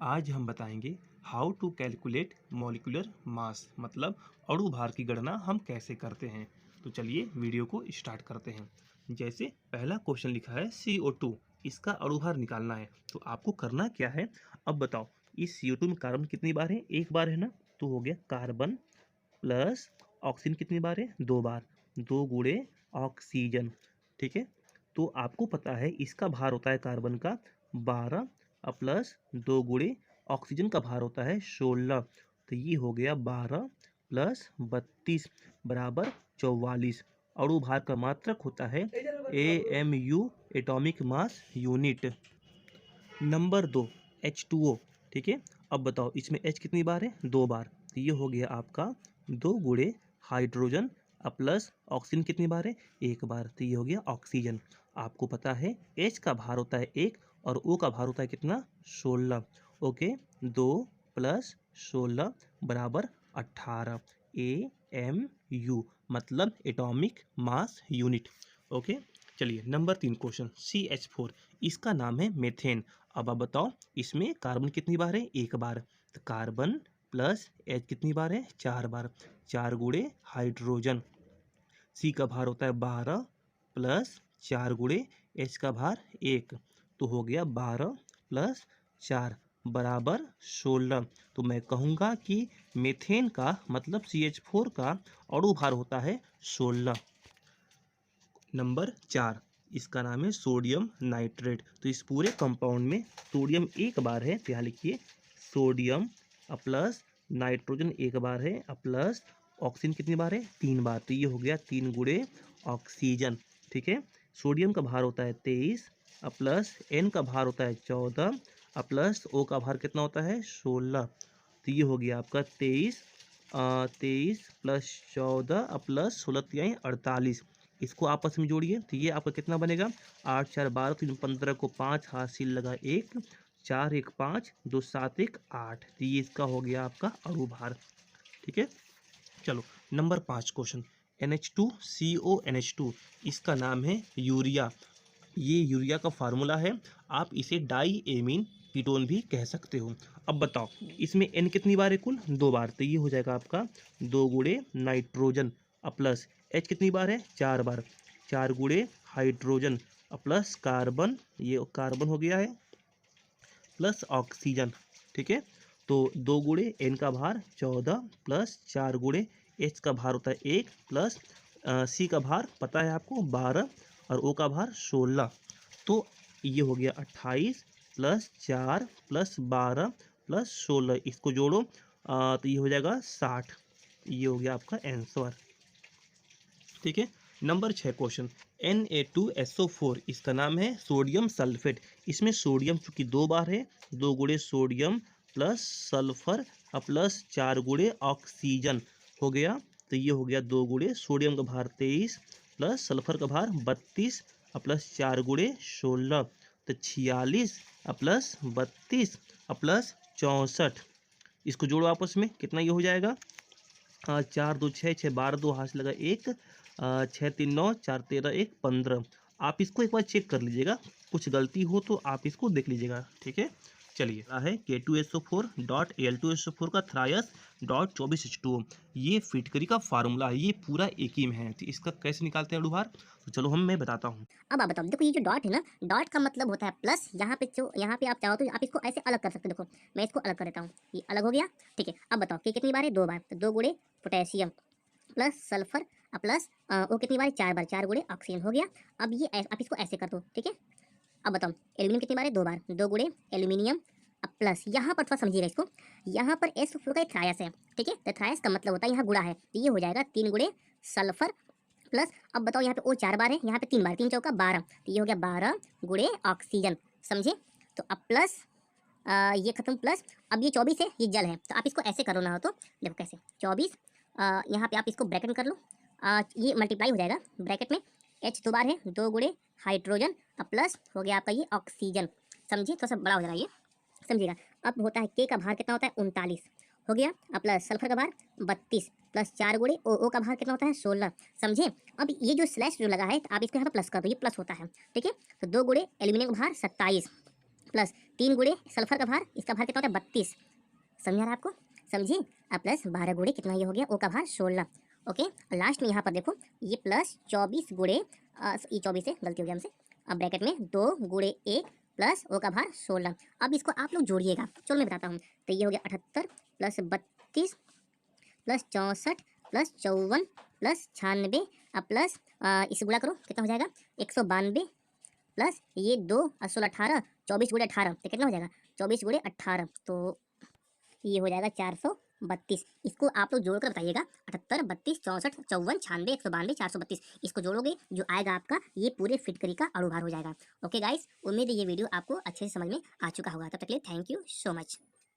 आज हम बताएंगे how to calculate molecular mass मतलब अणु भार की गणना हम कैसे करते हैं। तो चलिए वीडियो को स्टार्ट करते हैं। जैसे पहला क्वेश्चन लिखा है CO2, इसका अणु भार निकालना है। तो आपको करना क्या है, अब बताओ। इस CO2 में कार्बन कितनी बार है? एक बार है ना। तो हो गया कार्बन प्लस ऑक्सीजन कितनी बार है? दो बार। दो गुणे ऑक्सीजन। ठीक है। तो आपको पता है इसका भार होता है कार्बन का 12 प्लस दो गुणे ऑक्सीजन का भार होता है 16। तो ये हो गया 12 प्लस 32 बराबर 44। अणु भार का मात्रक होता है AMU, atomic mass unit. Number 2, H2O। ठीक है। अब बताओ इसमें H कितनी बार है? दो बार। तो ये हो गया आपका दो गुणे हाइड्रोजन प्लस ऑक्सीजन कितनी बार है? एक बार। तो ये हो गया ऑक्सीजन। आपको पता है H का भार होता है एक और O का भार होता है कितना? 16। ओके, 2 प्लस 16 बराबर 18। AMU मतलब एटॉमिक मास यूनिट। ओके। चलिए नंबर 3 क्वेश्चन CH4, इसका नाम है मेथेन। अब आप बताओ इसमें कार्बन कितनी बार है? एक बार। तो कार्बन प्लस H कितनी बार है? चार बार। चार गुणे हाइड्रोजन। C का भार होता है 12 प्लस चार गुणे H का भार एक। तो हो गया 12 प्लस चार बराबर 16। तो मैं कहूँगा कि मेथेन का मतलब CH4 का अणु भार होता है 16। नंबर 4, इसका नाम है सोडियम नाइट्रेट। तो इस पूरे कंपाउंड में सोडियम एक बार है, तो यहाँ लिखिए सोडियम प्लस नाइट्रोजन एक बार है प्लस ऑक्सीजन कितनी बार है? तीन बार। तो ये हो गया तीन गुणे ऑक्सीजन। ठीक है। सोडियम का भार होता है 23 प्लस N का भार होता है 14 प्लस O का भार कितना होता है? 16। तो ये हो गया आपका 23 प्लस 14 प्लस 16 48। इसको आपस में जोड़िए तो ये आपका कितना बनेगा? 8 4 12 3 15 को 5 हासिल लगा एक, 4 1 5 2 7 1 8। तो ये इसका हो गया आपका अणु भार। ठीक है। चलो नंबर 5 क्वेश्चन NH2CONH2, इसका नाम है यूरिया। ये यूरिया का फार्मूला है। आप इसे डाई एमीन कीटोन भी कह सकते हो। अब बताओ इसमें N कितनी बार है? कुल दो बार। तो ये हो जाएगा आपका दो गुणे नाइट्रोजन प्लस H कितनी बार है? चार बार। चार गुणे हाइड्रोजन प्लस कार्बन, ये कार्बन हो गया है प्लस ऑक्सीजन। ठीक है। तो दो गुणे N का भार 14 प्लस चार गुणे H का भार होता है एक प्लस C का भार पता है आपको 12 और O का भार 16। तो ये हो गया 28 प्लस 4 प्लस 12 प्लस 16। इसको जोड़ो तो ये हो जाएगा 60। ये हो गया आपका आंसर। ठीक है। नंबर 6 क्वेश्चन Na2SO4, इसका नाम है सोडियम सल्फेट। इसमें सोडियम चूंकि दो बार है, दो गुणे सोडियम प्लस सल्फर प्लस चार गुणे ऑक्सीजन हो गया। तो ये हो गया दो गुणे सोडियम का भार 23 प्लस सल्फर का भार 32 प्लस चार गुणे 16। तो 46 प्लस 32 प्लस 64। इसको जोड़ो आपस में कितना ये हो जाएगा? चार दो छः, छः बारह, दो हाथ से लगा एक, छः तीन नौ, चार तेरह एक 15। आप इसको एक बार चेक कर लीजिएगा, कुछ गलती हो तो आप इसको देख लीजिएगा। ठीक है। चलिए है K2SO4 का थ्रायस डॉट 24H2O। ये फिटकरी का फार्मूला है, ये पूरा एक ही में है। तो इसका कैसे निकालते हैं अणु भार? तो चलो मैं बताता हूँ। अब आप बताओ, देखो ये जो डॉट है ना, डॉट का मतलब होता है प्लस। यहाँ पे जो यहाँ पे आप चाहो तो आप इसको ऐसे अलग कर सकते हो। देखो मैं इसको अलग कर देता हूँ, ये अलग हो गया। ठीक है। अब बताओ कि कितनी बार है? दो बार। तो दो गुणे पोटेशियम प्लस सल्फर प्लस वो कितनी बार है? चार बार। चार गुणे ऑक्सीजन हो गया। अब ये आप इसको ऐसे कर दो। ठीक है। अब बताओ एल्यूमिनियम कितनी बार है? दो बार। दो गुणे एल्यूमिनियम प्लस, यहाँ पर थोड़ा समझिएगा इसको, यहाँ पर एस फ्लो का थ्रायस है। ठीक है। तो थ्रायस का मतलब होता है यहाँ गुणा है, तो ये हो जाएगा तीन गुणे सल्फर प्लस। अब बताओ यहाँ पे ओ चार बार है, यहाँ पे तीन बार, तीन चौका 12। तो ये हो गया 12 गुणे ऑक्सीजन। समझे? तो अब प्लस ये खत्म प्लस। अब ये 24 है, ये जल है। तो आप इसको ऐसे करो ना, हो तो देखो कैसे 24 यहाँ पे आप इसको ब्रैकेट में कर लो। ये मल्टीप्लाई हो जाएगा ब्रैकेट में। H दो बार है, दो गुणे हाइड्रोजन प्लस हो गया आपका ये ऑक्सीजन। समझिए? थोड़ा सा बड़ा हो जाएगा ये, समझिएगा। अब होता है के का भार कितना होता है? 39 हो गया। अब प्लस सल्फर का भार 32 प्लस चार गुणे ओ का भार कितना होता है? 16। समझे? अब ये जो स्लैश जो लगा है, आप इसको यहाँ पर प्लस कर दो, ये प्लस होता है। ठीक है। तो दो गुणे एल्यूमिनियम का भार 27 प्लस 3 गुणे सल्फर का भार, इसका भार कितना होता है 32, समझ आ रहा है आपको, समझिए। अब प्लस 12 गुणे कितना ये हो गया, ओ का भार 16। ओके, और लास्ट में यहाँ पर देखो ये प्लस 24 गुणे ये 24 है, गलती हो गया हमसे। अब ब्रैकेट में 2 गुणे 1 प्लस ओ का भार 16। अब इसको आप लोग जोड़िएगा, चलो मैं बताता हूँ। तो ये हो गया 78 प्लस 32 प्लस 64 प्लस 54 प्लस 96, अब प्लस इसे गुणा करो कितना हो जाएगा 192 प्लस ये 2 और 16 18, 24 गुणे 18 तो कितना हो जाएगा 24 गुणे 18, तो ये हो जाएगा 432। इसको आप लोग जोड़कर बताइएगा, 78 32 64 54 96 192 432, इसको जोड़ोगे जो आएगा आपका ये पूरे फिटकरी का अणुभार हो जाएगा। ओके गाइस, उम्मीद है ये वीडियो आपको अच्छे से समझ में आ चुका होगा। तब तक के लिए थैंक यू सो मच।